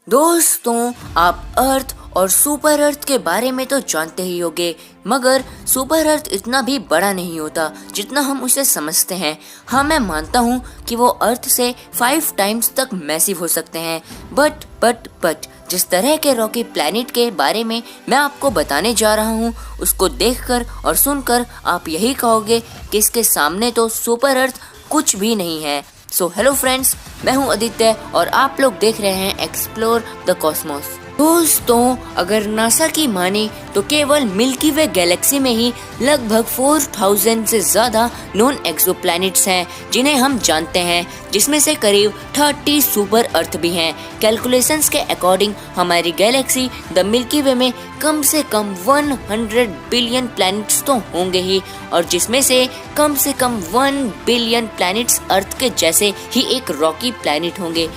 दोस्तों, आप अर्थ और सुपर अर्थ के बारे में तो जानते ही होंगे, मगर सुपर अर्थ इतना भी बड़ा नहीं होता जितना हम उसे समझते हैं। हाँ, मैं मानता हूँ कि वो अर्थ से 5 टाइम्स तक मैसिव हो सकते हैं, बट जिस तरह के रॉकी प्लैनेट के बारे में मैं आपको बताने जा रहा हूँ, उसको देखकर और सुनकर आप यही कहोगे कि इसके सामने तो सुपर अर्थ कुछ भी नहीं है। सो हेलो फ्रेंड्स, मैं हूं आदित्य और आप लोग देख रहे हैं एक्सप्लोर द कॉस्मोस। दोस्तों, अगर नासा की माने तो केवल मिल्की वे गैलेक्सी में ही लगभग 4000 से ज्यादा नॉन एक्सोप्लैनेट्स हैं जिन्हें हम जानते हैं, जिसमें से करीब 30 सुपर अर्थ भी हैं। कैलकुलेशंस के अकॉर्डिंग हमारी गैलेक्सी द मिल्की वे में कम से कम 100 बिलियन प्लैनेट्स तो होंगे ही, और जिसमें से कम 1 बिलियन प्लैनेट्स अर्थ के जैसे ही एक रॉकी प्लैनेट होंगे।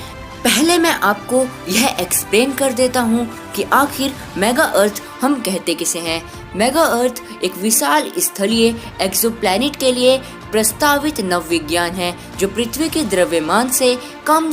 पहले मैं आपको यह एक्सप्लेन कर देता हूँ कि आखिर मेगा अर्थ हम कहते किसे हैं। मेगा अर्थ एक विशाल स्थलीय एक्सोप्लैनेट के लिए प्रस्तावित नवविज्ञान है जो पृथ्वी के द्रव्यमान से कम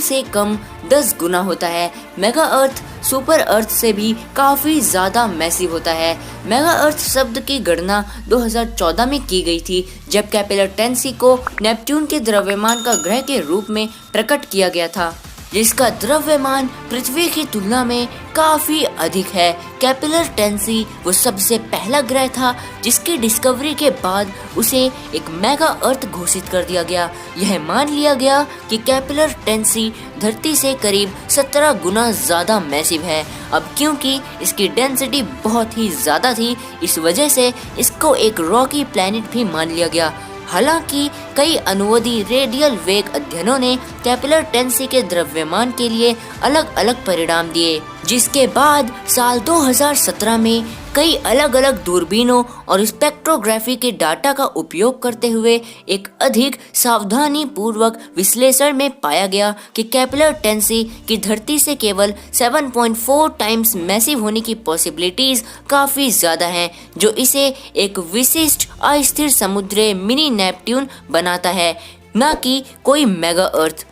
10 गुना होता है। मेगा अर्थ सुपर अर्थ से भी काफी ज्यादा मैसिव होता है। मेगा अर्थ शब्द की गणना 2014 में की गई थी, जब केपलर 10c को नेपट्टून के द्रव्यमान का ग्रह के रूप में प्रकट किया गया था, जिसका द्रव्यमान पृथ्वी की तुलना में काफी अधिक है। केपलर 10c वो सबसे पहला ग्रह था जिसकी डिस्कवरी के बाद उसे एक मेगा अर्थ घोषित कर दिया गया। यह मान लिया गया कि केपलर 10c धरती से करीब 17 गुना ज्यादा मैसिव है। अब क्योंकि इसकी डेंसिटी बहुत ही ज्यादा थी, इस वजह से इसको एक रॉकी प्लैनेट भी मान लिया गया। हालांकि कई अनुवादी रेडियल वेग अध्ययनों ने केपलर 10c के द्रव्यमान के लिए अलग अलग परिणाम दिए, जिसके बाद साल 2017 में कई अलग अलग दूरबीनों और स्पेक्ट्रोग्राफी के डाटा का उपयोग करते हुए एक अधिक सावधानी पूर्वक विश्लेषण में पाया गया कि केपलर 10c की धरती से केवल 7.4 टाइम्स मैसिव होने की पॉसिबिलिटीज काफी ज्यादा हैं, जो इसे एक विशिष्ट अस्थिर समुद्री मिनी नेपट्टून बनाता है, न कि कोई मेगा अर्थ।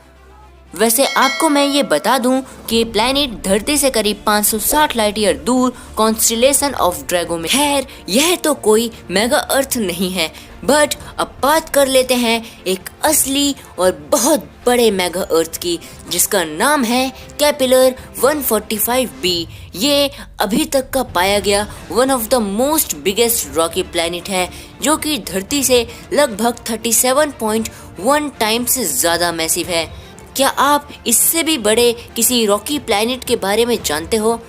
वैसे आपको मैं ये बता दूं कि प्लैनेट धरती से करीब 560 लाइट ईयर दूर कॉन्स्टेलेशन ऑफ ड्रैगो में। खैर, यह तो कोई मेगा अर्थ नहीं है, बट अब बात कर लेते हैं एक असली और बहुत बड़े मेगा अर्थ की, जिसका नाम है केपलर 145b। ये अभी तक का पाया गया one of the most biggest Rocky planet है, जो कि धरती से लगभग 37.1 टाइम्स से ज्यादा मैसिव है। क्या आप इससे भी बड़े किसी रॉकी प्लैनेट के बारे में जानते हो?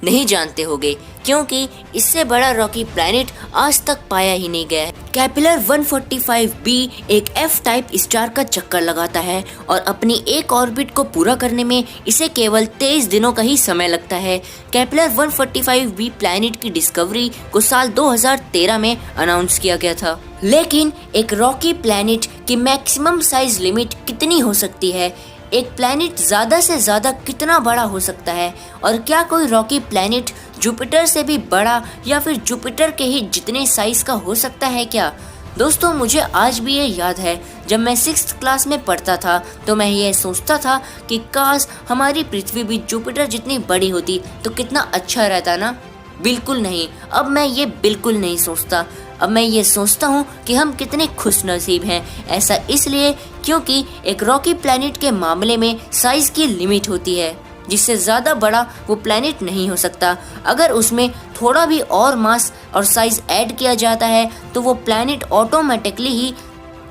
नहीं जानते होगे, क्योंकि इससे बड़ा रॉकी प्लैनेट आज तक पाया ही नहीं गया है। केपलर 145b एक F टाइप स्टार का चक्कर लगाता है और अपनी एक ऑर्बिट को पूरा करने में इसे केवल 23 दिनों का ही समय लगता है। केपलर 145b प्लैनेट की डिस्कवरी को साल 2013 में अनाउंस किया गया था। लेकिन एक रॉकी प्लैनेट की मैक्सिमम साइज लिमिट कितनी हो सकती है? एक प्लैनेट ज्यादा से ज्यादा कितना बड़ा हो सकता है? और क्या कोई रॉकी प्लैनेट जुपिटर से भी बड़ा या फिर जुपिटर के ही जितने साइज का हो सकता है क्या? दोस्तों, मुझे आज भी ये याद है, जब मैं 6th क्लास में पढ़ता था तो मैं ये सोचता था कि काश हमारी पृथ्वी भी जुपिटर जितनी बड़ी होती तो कितना अच्छा रहता ना। बिल्कुल नहीं, अब मैं ये बिल्कुल नहीं सोचता। अब मैं ये सोचता हूँ कि हम कितने खुशनसीब हैं। ऐसा इसलिए क्योंकि एक रॉकी प्लैनेट के मामले में साइज की लिमिट होती है, जिससे ज्यादा बड़ा वो प्लैनेट नहीं हो सकता। अगर उसमें थोड़ा भी और मास और साइज ऐड किया जाता है तो वो प्लैनेट ऑटोमेटिकली ही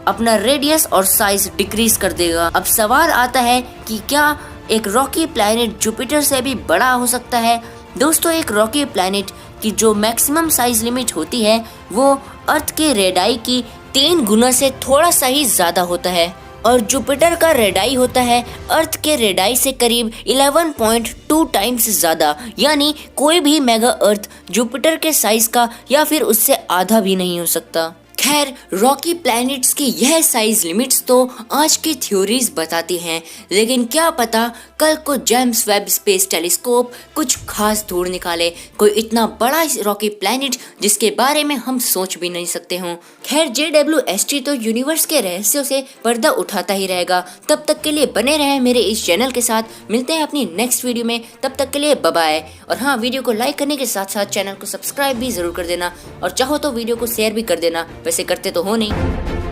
अपना रेडियस और साइज डिक्रीज कर देगा। अब सवाल आता है कि क्या एक रॉकी प्लैनेट जुपिटर से भी बड़ा हो सकता है? दोस्तों, एक रॉकी प्लैनेट की जो मैक्सिमम साइज लिमिट होती है वो अर्थ के रेडाई की 3 गुना से थोड़ा सा ही ज्यादा होता है, और जुपिटर का रेडाई होता है अर्थ के रेडाई से करीब 11.2 टाइम्स ज्यादा। यानी कोई भी मेगा अर्थ जुपिटर के साइज का या फिर उससे आधा भी नहीं हो सकता। खैर रॉकी प्लैनेट्स की यह साइज लिमिट्स तो आज की थ्योरीज बताती हैं, लेकिन क्या पता कल को जेम्स वेब स्पेस टेलीस्कोप कुछ खास ढूंढ निकाले, कोई इतना बड़ा रॉकी प्लैनेट जिसके बारे में हम सोच भी नहीं सकते हों। खैर JWST तो यूनिवर्स के रहस्यों से पर्दा उठाता ही रहेगा। तब तक के लिए बने रहें मेरे इस चैनल के साथ। मिलते हैं अपनी नेक्स्ट वीडियो में, तब तक के लिए बाय बाय। और हाँ, वीडियो को लाइक करने के साथ साथ चैनल को सब्सक्राइब भी जरूर कर देना, और चाहो तो वीडियो को शेयर भी कर देना, वैसे करते तो हो नहीं।